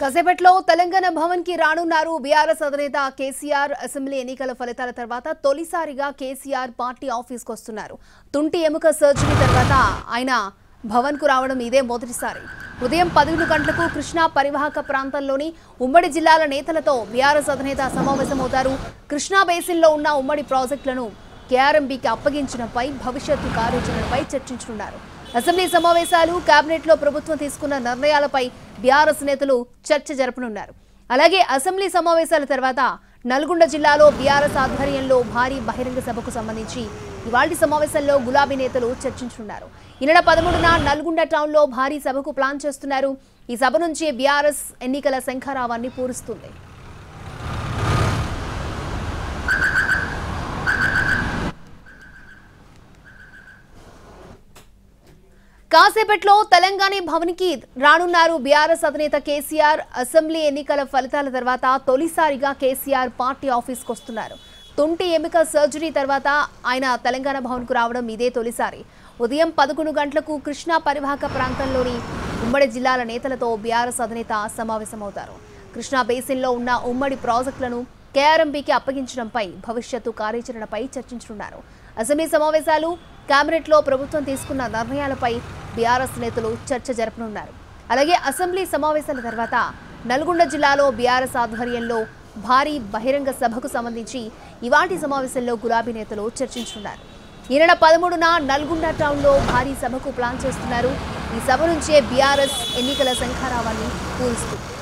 కాసేపట్లో తెలంగాణ భవన్ కి రానున్నారు బీఆర్ఎస్ అధినేత కేసీఆర్. అసెంబ్లీ ఎన్నికల ఫలితాల తర్వాత తొలిసారిగా కేసీఆర్ పార్టీ ఆఫీస్ కు వస్తున్నారు. తుంటి ఎముక సర్జరీ తర్వాత ఆయన భవన్ కు రావడం ఇదే మొదటిసారి. ఉదయం 11 గంటలకు కృష్ణా పరివాహక ప్రాంతంలోని ఉమ్మడి జిల్లాల నేతలతో బీఆర్ఎస్ అధినేత సమావేశమవుతారు. కృష్ణా బేసిన్లో ఉన్న ఉమ్మడి ప్రాజెక్టులను కేఆర్ఎంబీకి అప్పగించడంపై భవిష్యత్తు కార్యాచరణపై చర్చించనున్నారు. అసెంబ్లీ సమావేశాలు, కేబినెట్ లో ప్రభుత్వం తీసుకున్న నిర్ణయాలపై బీఆర్ఎస్ నేతలు చర్చ జరపనున్నారు. అలాగే అసెంబ్లీ సమావేశాల తర్వాత నల్గొండ జిల్లాలో బీఆర్ఎస్ ఆధ్వర్యంలో భారీ బహిరంగ సభకు సంబంధించి ఇవాల్టి సమావేశంలో గులాబీ నేతలు చర్చించనున్నారు. ఈ నెల 13న నల్గొండ టౌన్ లో భారీ సభకు ప్లాన్ చేస్తున్నారు. ఈ సభ నుంచి బీఆర్ఎస్ ఎన్నికల శంఖారావాన్ని పూరిస్తుంది. కాసేపట్లో తెలంగాణ భవన్ కి రానున్నారు బీఆర్ఎస్ అధినేత కేసీఆర్. అసెంబ్లీ ఎన్నికల ఫలితాల తర్వాత తొలిసారిగా కేసీఆర్ పార్టీ ఆఫీస్కి వస్తున్నారు. తుంటి ఎముక సర్జరీ తర్వాత ఆయన తెలంగాణ భవన్ కు రావడం ఇదే తొలిసారి. ఉదయం 11 గంటలకు కృష్ణా పరివాహక ప్రాంతంలోని ఉమ్మడి జిల్లాల నేతలతో బీఆర్ఎస్ అధినేత సమావేశమవుతారు. కృష్ణా బేసిన్లో ఉన్న ఉమ్మడి ప్రాజెక్టులను కేఆర్ఎంబీకి అప్పగించడంపై భవిష్యత్తు కార్యాచరణపై చర్చించనున్నారు. అసెంబ్లీ సమావేశాలు, కేబినెట్ లో ప్రభుత్వం తీసుకున్న నిర్ణయాలపై బీఆర్ఎస్ నేతలు చర్చ జరపనున్నారు. అలాగే అసెంబ్లీ సమావేశాల తర్వాత నల్గొండ జిల్లాలో బీఆర్ఎస్ ఆధ్వర్యంలో భారీ బహిరంగ సభకు సంబంధించి ఇవాల్టి సమావేశంలో గులాబీ నేతలు చర్చించనున్నారు. ఈ నెల 13న నల్గొండ టౌన్ లో భారీ సభకు ప్లాన్ చేస్తున్నారు. ఈ సభ నుంచే బీఆర్ఎస్ ఎన్నికల శంఖారావాన్ని పూరిస్తుంది.